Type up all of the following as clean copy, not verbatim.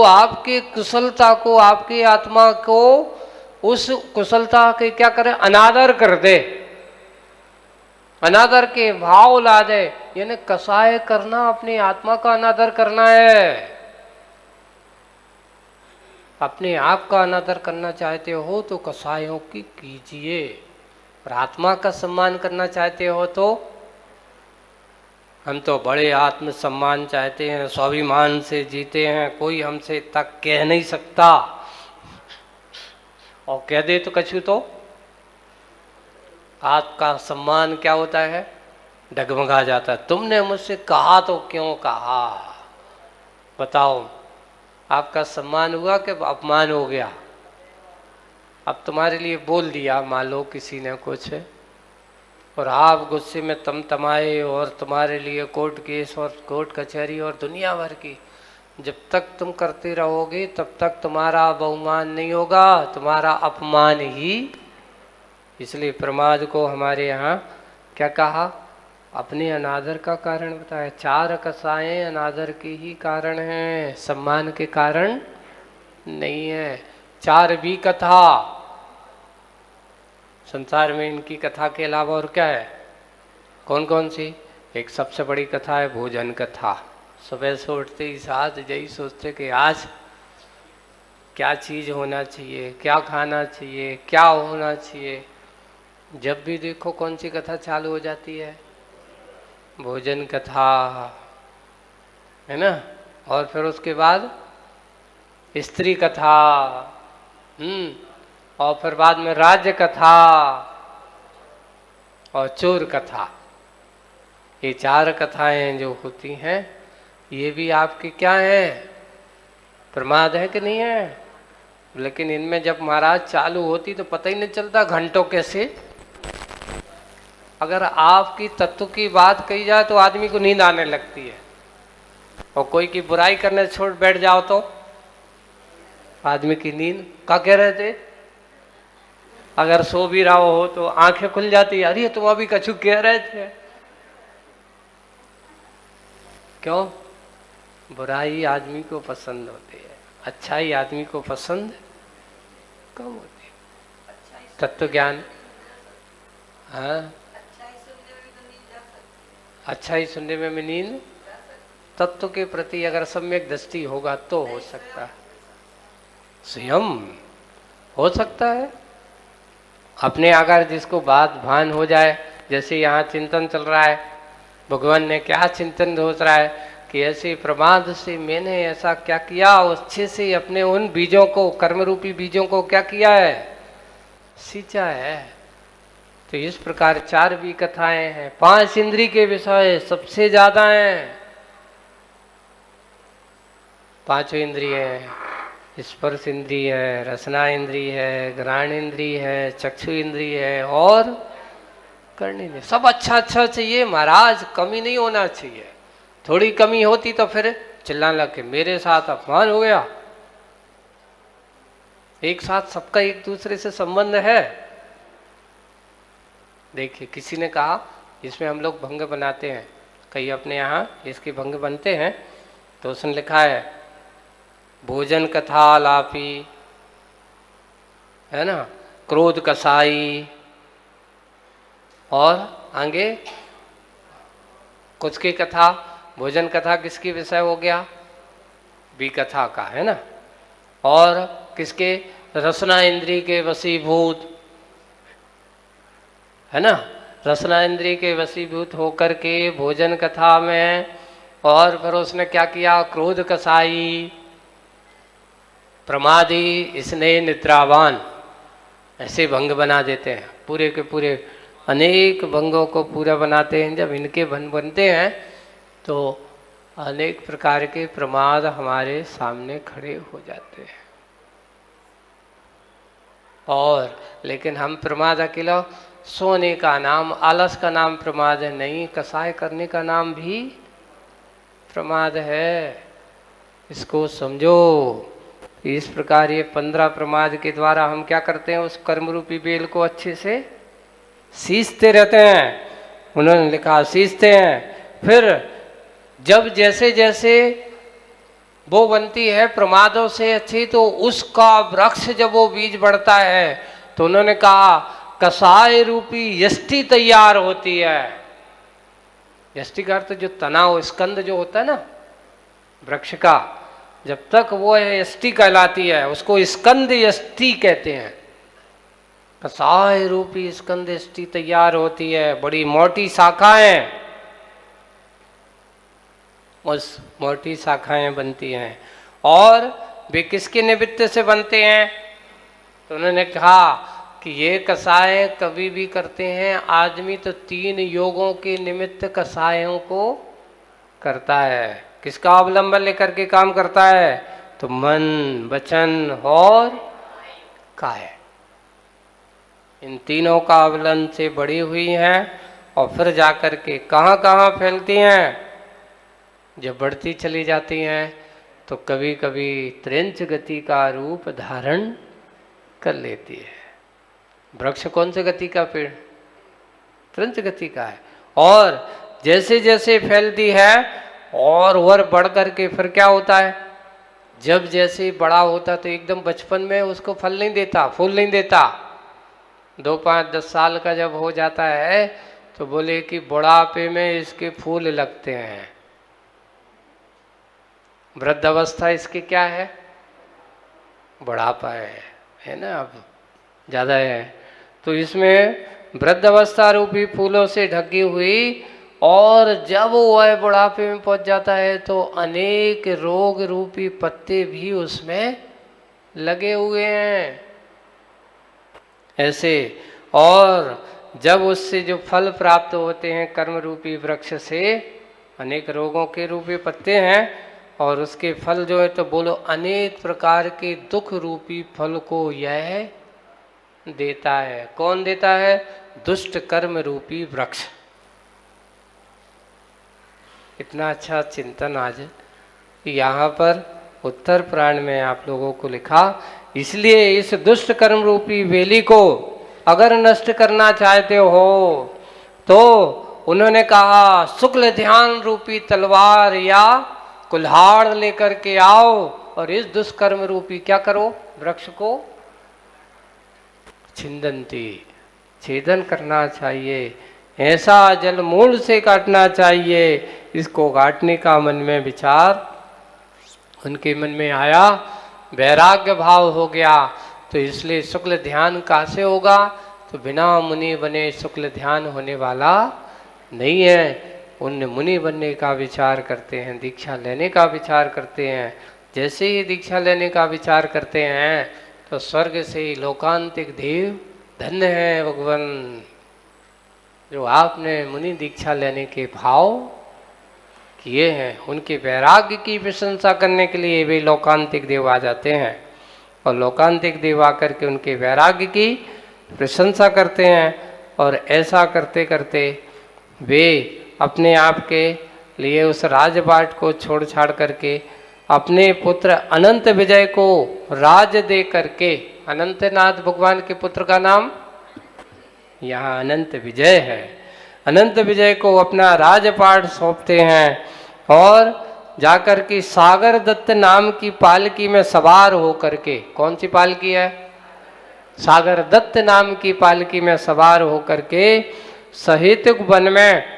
आपकी कुशलता को, आपकी आत्मा को उस कुशलता के क्या करे, अनादर कर दे, अनादर के भाव ला दे। यानी कसाय करना, अपनी आत्मा का अनादर करना है। अपने आप का अनादर करना चाहते हो तो कसायों की कीजिए, और आत्मा का सम्मान करना चाहते हो तो हम तो बड़े आत्म सम्मान चाहते हैं, स्वाभिमान से जीते हैं, कोई हमसे तक कह नहीं सकता, और कह दे तो कछु तो आपका सम्मान क्या होता है, डगमगा जाता है। तुमने मुझसे कहा तो क्यों कहा, बताओ, आपका सम्मान हुआ कि अपमान हो गया? अब तुम्हारे लिए बोल दिया मान लो किसी ने कुछ, और आप गुस्से में तमतमाए, और तुम्हारे लिए कोर्ट केस और कोर्ट कचहरी और दुनिया भर की, जब तक तुम करते रहोगे तब तक तुम्हारा बहुमान नहीं होगा, तुम्हारा अपमान ही। इसलिए प्रमाद को हमारे यहाँ क्या कहा, अपने अनादर का कारण बताया। चार कसाएं अनादर के ही कारण हैं, सम्मान के कारण नहीं है। चार भी कथा संसार में, इनकी कथा के अलावा और क्या है, कौन कौन सी? एक सबसे बड़ी कथा है भोजन कथा। सुबह से उठते ही साथ यही सोचते कि आज क्या चीज़ होना चाहिए, क्या खाना चाहिए, क्या होना चाहिए। जब भी देखो कौन सी कथा चालू हो जाती है, भोजन कथा, है ना। और फिर उसके बाद स्त्री कथा, और फिर बाद में राज्य कथा और चोर कथा। ये चार कथाएं जो होती हैं, ये भी आपकी क्या है, प्रमाद है कि नहीं है? लेकिन इनमें जब महाराज चालू होती तो पता ही नहीं चलता घंटों कैसे। अगर आपकी तत्व की बात कही जाए तो आदमी को नींद आने लगती है, और कोई की बुराई करने छोड़ बैठ जाओ तो आदमी की नींद। क्या कह रहे थे? अगर सो भी रहा हो तो आंखें खुल जाती है, अरे तुम अभी कछु कह रहे थे। क्यों? बुराई आदमी को पसंद होती है, अच्छाई आदमी को पसंद कम होती है। तत्व ज्ञान, हाँ, अच्छाई सुनने में भी नींद, तत्व के प्रति अगर सम्यक दृष्टि होगा तो हो सकता है, स्वयं हो सकता है। अपने अगर जिसको बात भान हो जाए, जैसे यहाँ चिंतन चल रहा है, भगवान ने क्या चिंतन हो रहा है कि ऐसे प्रमाद से मैंने ऐसा क्या किया, अच्छे से अपने उन बीजों को, कर्म रूपी बीजों को क्या किया है, सींचा है। तो इस प्रकार चार भी कथाएं हैं। पांच इंद्री के विषय सबसे ज्यादा हैं। पांचों इंद्रिय हैं, स्पर्श इंद्रिय है, रसना इंद्रिय है, घ्राण इंद्रिय है, चक्षु इंद्रिय है और कर्ण इंद्रिय। सब अच्छा अच्छा चाहिए महाराज, कमी नहीं होना चाहिए। थोड़ी कमी होती तो फिर चिल्लाने लग के मेरे साथ अपमान हो गया। एक साथ सबका एक दूसरे से संबंध है। देखिए किसी ने कहा इसमें हम लोग भंग बनाते हैं, कई अपने यहाँ इसके भंग बनते हैं, तो उसने लिखा है भोजन कथा लापी, है ना, क्रोध कसाई, और आगे कुछ की कथा। भोजन कथा किसकी विषय हो गया, बी कथा का, है ना। और किसके, रसना इंद्री के वशीभूत, है ना, रसना इंद्री के वशीभूत होकर के भोजन कथा में। और फिर उसने क्या किया, क्रोध कसाई, प्रमादी, स्नेह, निद्रावान, ऐसे भंग बना देते हैं। पूरे के पूरे अनेक भंगों को पूरा बनाते हैं। जब इनके भंग बनते हैं तो अनेक प्रकार के प्रमाद हमारे सामने खड़े हो जाते हैं। और लेकिन हम प्रमाद अकेला, सोने का नाम, आलस का नाम प्रमाद है नहीं, कसाय करने का नाम भी प्रमाद है। इसको समझो। इस प्रकार ये 15 प्रमाद के द्वारा हम क्या करते हैं, उस कर्म रूपी बेल को अच्छे से सींचते रहते हैं। उन्होंने लिखा सींचते हैं। फिर जब जैसे जैसे वो बनती है प्रमादों से अच्छी। तो उसका वृक्ष जब वो बीज बढ़ता है तो उन्होंने कहा कसाय रूपी यष्टि तैयार होती है। यष्टि का अर्थ जो तनाव स्कंद जो होता है ना वृक्ष का, जब तक वो यष्टि कहलाती है उसको स्कंद यष्टि कहते हैं। कसाय रूपी स्कंद यष्टि तैयार होती है, बड़ी मोटी शाखाएं, उस मोटी शाखाएं बनती हैं। और वे किसके निमित्त से बनते हैं? तो उन्होंने कहा कि ये कसाय कभी भी करते हैं आदमी तो 3 योगों के निमित्त कसायों को करता है। किसका अवलंबन लेकर के काम करता है? तो मन, वचन और काया, इन तीनों का अवलंबन से बड़ी हुई हैं और फिर जाकर के कहाँ कहाँ फैलती हैं। जब बढ़ती चली जाती हैं तो कभी कभी त्रिंच गति का रूप धारण कर लेती है। वृक्ष कौन से गति का पेड़? त्रिंच गति का है। और जैसे जैसे फैलती है और बढ़ करके फिर क्या होता है, जब जैसे बड़ा होता तो एकदम बचपन में उसको फल नहीं देता, फूल नहीं देता। 2, 5, 10 साल का जब हो जाता है तो बोले कि बुढ़ापे में इसके फूल लगते हैं। वृद्ध अवस्था इसकी क्या है? बुढ़ापा है ना, अब ज़्यादा है। तो इसमें वृद्ध अवस्था रूपी फूलों से ढकी हुई, और जब वह बुढ़ापे में पहुंच जाता है तो अनेक रोग रूपी पत्ते भी उसमें लगे हुए हैं ऐसे। और जब उससे जो फल प्राप्त होते हैं कर्म रूपी वृक्ष से, अनेक रोगों के रूपी पत्ते हैं, और उसके फल जो है तो बोलो अनेक प्रकार के दुख रूपी फल को यह देता है। कौन देता है? दुष्ट कर्म रूपी वृक्ष। इतना अच्छा चिंतन आज यहाँ पर उत्तर पुराण में आप लोगों को लिखा। इसलिए इस दुष्ट कर्म रूपी वेली को अगर नष्ट करना चाहते हो तो उन्होंने कहा शुक्ल ध्यान रूपी तलवार या कुल्हाड़ लेकर के आओ और इस दुष्कर्म रूपी क्या करो? वृक्ष को छिंदंती, छेदन करना चाहिए। ऐसा जल मूल से काटना चाहिए। इसको काटने का मन में विचार उनके मन में आया, वैराग्य भाव हो गया। तो इसलिए शुक्ल ध्यान कहाँ से होगा? तो बिना मुनि बने शुक्ल ध्यान होने वाला नहीं है। उन मुनि बनने का विचार करते हैं, दीक्षा लेने का विचार करते हैं। जैसे ही दीक्षा लेने का विचार करते हैं तो स्वर्ग से लोकांतिक देव धन्य है भगवान, जो आपने मुनि दीक्षा लेने के भाव किए हैं। उनके वैराग्य की प्रशंसा करने के लिए वे लोकांतिक देव आ जाते हैं, और लोकांतिक देव आकर के उनके वैराग्य की प्रशंसा करते हैं। और ऐसा करते करते वे अपने आप के लिए उस राजपाट को छोड़ छाड़ करके अपने पुत्र अनंत विजय को राज दे करके, अनंतनाथ भगवान के पुत्र का नाम यहाँ अनंत विजय है, अनंत विजय को अपना राजपाट सौंपते हैं। और जाकर के सागर दत्त नाम की पालकी में सवार होकर के, कौन सी पालकी है? सागर दत्त नाम की पालकी में सवार होकर के सहितुक वन में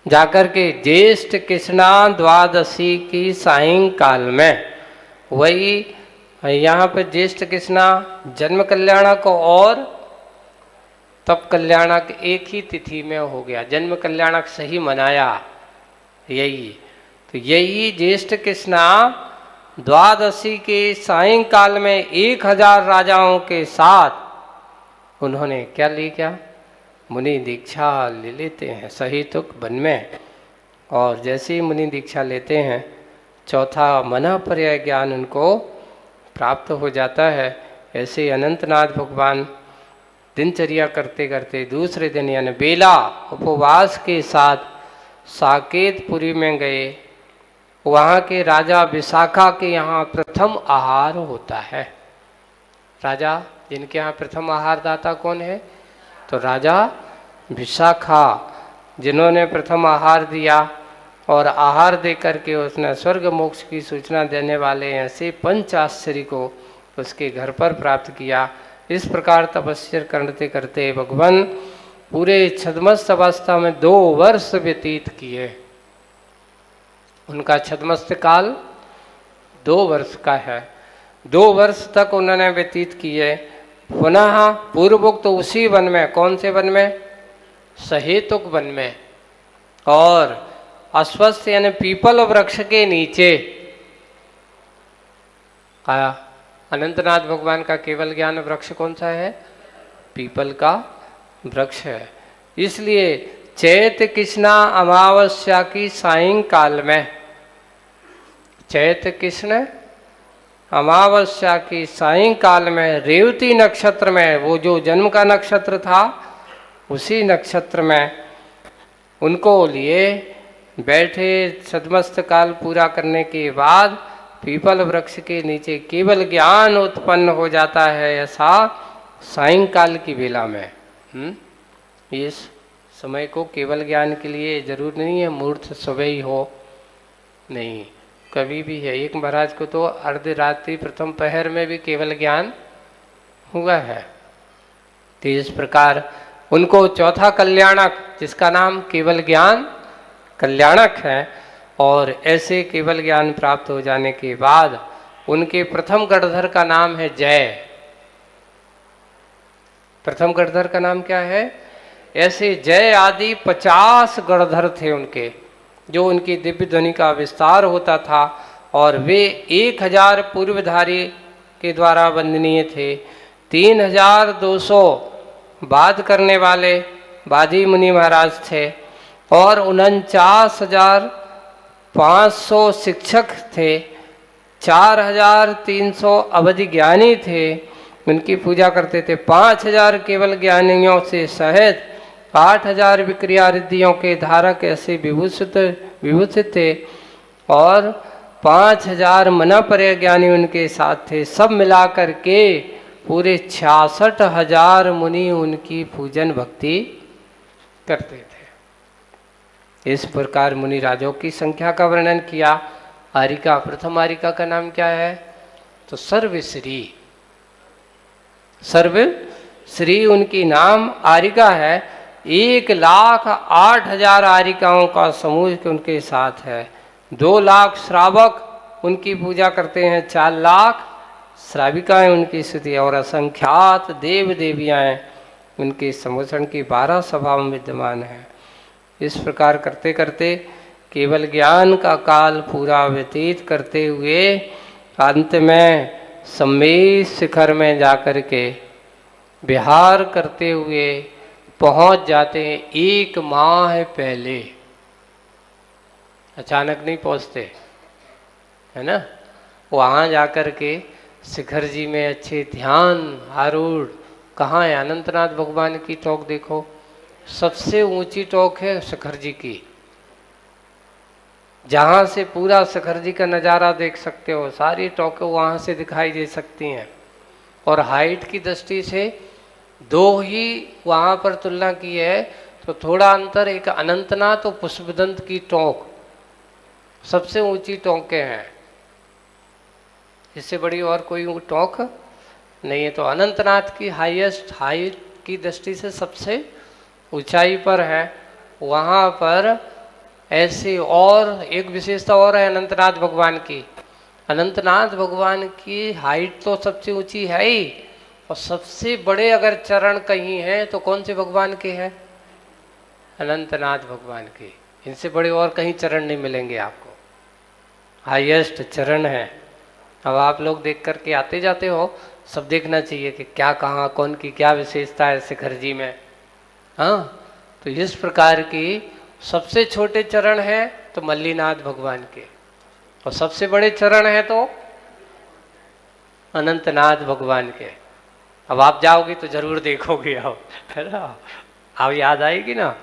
जाकर के ज्येष्ठ कृष्णा द्वादशी की सायंकाल में, वही यहाँ पर ज्येष्ठ कृष्णा जन्म कल्याणक और तप कल्याणक एक ही तिथि में हो गया। जन्म कल्याणक सही मनाया यही, तो यही ज्येष्ठ कृष्णा द्वादशी के सायंकाल में 1000 राजाओं के साथ उन्होंने क्या लिया? मुनि दीक्षा ले लेते हैं सहितुक वन में। और जैसे ही मुनि दीक्षा लेते हैं चौथा मना पर्याय ज्ञान उनको प्राप्त हो जाता है। ऐसे अनंतनाथ भगवान दिनचर्या करते करते दूसरे दिन यानी बेला उपवास के साथ साकेतपुरी में गए। वहाँ के राजा विशाखा के यहाँ प्रथम आहार होता है। राजा जिनके यहाँ प्रथम आहार दाता कौन है? तो राजा विशाखा, जिन्होंने प्रथम आहार दिया और आहार दे करके उसने स्वर्ग मोक्ष की सूचना देने वाले ऐसे पंच आश्चर्य को उसके घर पर प्राप्त किया। इस प्रकार तपस्या करते करते भगवान पूरे छद्मस्त अवस्था में 2 वर्ष व्यतीत किए। उनका छद्मस्त काल 2 वर्ष का है। 2 वर्ष तक उन्होंने व्यतीत किए। पुनः पूर्वोक्त तो उसी वन में, कौन से वन में? सहेतुक वन में, और अश्वत्थ यानी पीपल वृक्ष के नीचे आया। अनंतनाथ भगवान का केवल ज्ञान वृक्ष कौन सा है? पीपल का वृक्ष है। इसलिए चैत कृष्णा अमावस्या की सायंकाल में, चैत कृष्ण अमावस्या की सायंकाल में रेवती नक्षत्र में, वो जो जन्म का नक्षत्र था उसी नक्षत्र में उनको लिए बैठे छद्मस्त काल पूरा करने के बाद पीपल वृक्ष के नीचे केवल ज्ञान उत्पन्न हो जाता है, ऐसा सायंकाल की बेला में। इस समय को केवल ज्ञान के लिए जरूर नहीं है मुहूर्त सुबह ही हो, नहीं, कभी भी है। एक महाराज को तो अर्धरात्रि प्रथम पहर में भी केवल ज्ञान हुआ है। तो इस प्रकार उनको चौथा कल्याणक, जिसका नाम केवल ज्ञान कल्याणक है, और ऐसे केवल ज्ञान प्राप्त हो जाने के बाद उनके प्रथम गणधर का नाम है जय। प्रथम गणधर का नाम क्या है? ऐसे जय आदि 50 गणधर थे उनके, जो उनकी दिव्य ध्वनि का विस्तार होता था, और वे 1000 पूर्वधारी के द्वारा वंदनीय थे। 3200 वाद करने वाले वादी मुनि महाराज थे, और 49,500 शिक्षक थे। 4,300 अवधि ज्ञानी थे, उनकी पूजा करते थे। 5,000 केवल ज्ञानियों से सहित 8,000 विक्रिया रिद्धियों के धारक ऐसे विभूषित थे, और 5,000 मना पर ज्ञानी उनके साथ थे। सब मिलाकर के पूरे 66,000 मुनि उनकी पूजन भक्ति करते थे। इस प्रकार मुनि राजों की संख्या का वर्णन किया। आरिका, प्रथम आरिका का नाम क्या है? तो सर्वश्री, सर्वश्री उनकी नाम आरिका है। 1,08,000 आरिकाओं का समूह उनके साथ है। 2 लाख श्रावक उनकी पूजा करते हैं, 4 लाख श्राविकाएं उनकी स्तुति, और असंख्यात देव देवियाएं उनके संवत्सरण की 12 सभाओं में विद्यमान है। इस प्रकार करते करते केवल ज्ञान का काल पूरा व्यतीत करते हुए अंत में सम्मेद शिखर में जाकर के विहार करते हुए पहुंच जाते हैं 1 माह पहले। अचानक नहीं पहुंचते, है ना। वहाँ जाकर के शिखर जी में अच्छे ध्यान आरूढ़। कहाँ है? अनंतनाथ भगवान की टोक देखो, सबसे ऊंची टोक है शिखर जी की, जहाँ से पूरा शिखर जी का नज़ारा देख सकते हो। सारी टोकें वहाँ से दिखाई दे सकती हैं, और हाइट की दृष्टि से 2 ही वहाँ पर तुलना की है, तो थोड़ा अंतर। एक अनंतनाथ और पुष्पदंत की टोक सबसे ऊंची टोकें हैं, इससे बड़ी और कोई टोक नहीं है। तो अनंतनाथ की हाईएस्ट हाइट की दृष्टि से सबसे ऊंचाई पर है। वहाँ पर ऐसी और एक विशेषता और है अनंतनाथ भगवान की। अनंतनाथ भगवान की हाइट तो सबसे ऊंची है ही, और सबसे बड़े अगर चरण कहीं हैं तो कौन से भगवान के हैं? अनंतनाथ भगवान के। इनसे बड़े और कहीं चरण नहीं मिलेंगे आपको, हाईएस्ट चरण है। अब आप लोग देख करके आते जाते हो, सब देखना चाहिए कि क्या कहाँ कौन की क्या विशेषता है शिखर जी में। हाँ, तो इस प्रकार की सबसे छोटे चरण है तो मल्लीनाथ भगवान के, और सबसे बड़े चरण है तो अनंतनाथ भगवान के। अब आप जाओगे तो जरूर देखोगे, अब है ना, अब याद आएगी ना।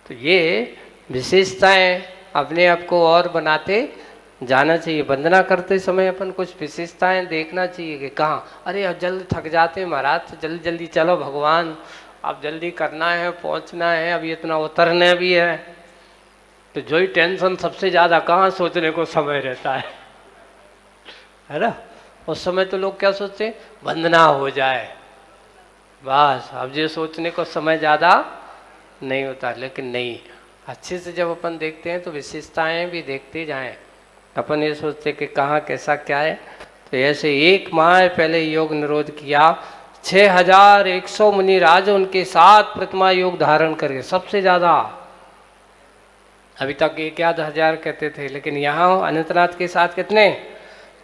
तो ये विशेषताएं अपने आप को और बनाते जाना चाहिए। वंदना करते समय अपन कुछ विशेषताएं देखना चाहिए कि कहाँ, अरे अब जल्दी थक जाते हैं महाराज, तो जल्दी जल्दी चलो भगवान, अब जल्दी करना है, पहुंचना है, अब इतना उतरना भी है। तो जो ही टेंशन सबसे ज़्यादा कहाँ सोचने को समय रहता है ना। उस समय तो लोग क्या सोचते हैं, वंदना हो जाए बस, अब ये सोचने को समय ज़्यादा नहीं होता। लेकिन नहीं, अच्छे से जब अपन देखते हैं तो विशेषताएं भी देखते जाएं। अपन ये सोचते कि कहाँ कैसा क्या है। तो ऐसे 1 माह पहले योग निरोध किया, 6100 मुनि राज उनके साथ प्रतिमा योग धारण करके, सबसे ज़्यादा। अभी तक 1000 कहते थे, लेकिन यहाँ अनंतनाथ के साथ कितने,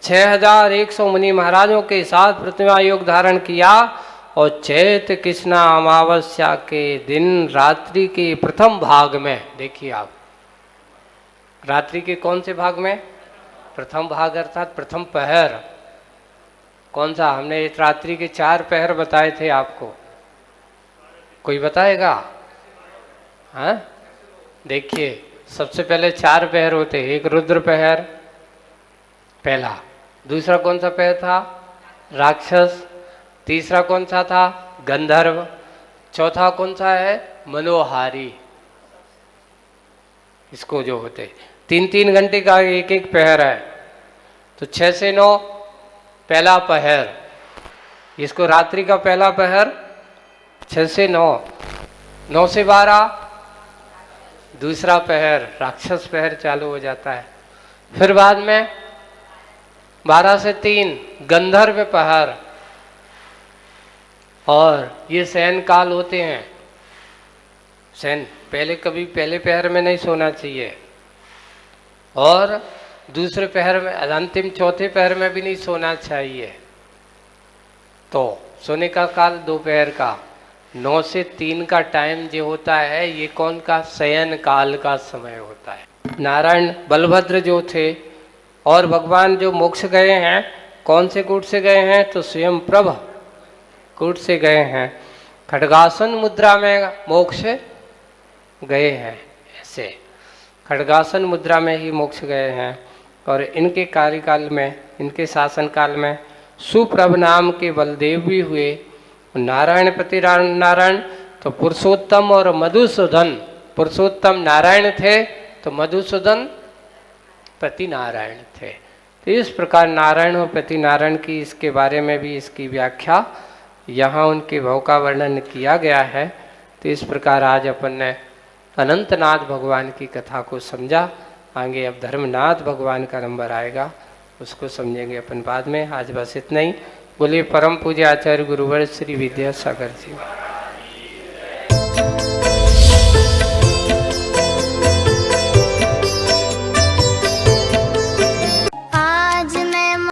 6100 मुनि महाराजों के साथ प्रतिमा योग धारण किया। और चैत्र कृष्णा अमावस्या के दिन रात्रि के प्रथम भाग में, देखिए आप, रात्रि के कौन से भाग में, प्रथम भाग अर्थात प्रथम पहर। कौन सा, हमने इस रात्रि के 4 पहर बताए थे आपको, कोई बताएगा? हाँ, देखिए सबसे पहले 4 पहर होते, एक रुद्र पहर पहला, दूसरा कौन सा पहर था, राक्षस, तीसरा कौन सा था, गंधर्व, चौथा कौन सा है, मनोहारी। इसको जो होते 3-3 घंटे का एक एक पहर है, तो 6 से 9 पहला पहर, इसको रात्रि का पहला पहर, 6 से 9, 9 से 12 दूसरा पहर, राक्षस पहर चालू हो जाता है। फिर बाद में 12 से 3 गंधर्व पहर, और ये शयन काल होते हैं। शयन पहले कभी पहले पहर में नहीं सोना चाहिए, और दूसरे पहर में, अंतिम चौथे पहर में भी नहीं सोना चाहिए। तो सोने का काल दोपहर का 9 से 3 का टाइम जो होता है, ये कौन का, शयन काल का समय होता है। नारायण बलभद्र जो थे और भगवान जो मोक्ष गए हैं, कौन से कूट से गए हैं, तो स्वयं प्रभ कूट से गए हैं। खड्गासन मुद्रा में मोक्ष गए हैं, ऐसे खड्गासन मुद्रा में ही मोक्ष गए हैं। और इनके कार्यकाल में, इनके शासन काल में सुप्रभ नाम के बलदेव भी हुए। नारायण प्रति नारायण, तो पुरुषोत्तम और मधुसूदन, पुरुषोत्तम नारायण थे तो मधुसूदन प्रति नारायण थे। तो इस प्रकार नारायण और प्रति नारायण की, इसके बारे में भी इसकी व्याख्या यहाँ उनके भाव का वर्णन किया गया है। तो इस प्रकार आज अपन ने अनंतनाथ भगवान की कथा को समझा। आगे अब धर्मनाथ भगवान का नंबर आएगा, उसको समझेंगे अपन बाद में। आज बस इतना ही। बोलिए परम पूज्य आचार्य गुरुवर श्री विद्यासागर जी।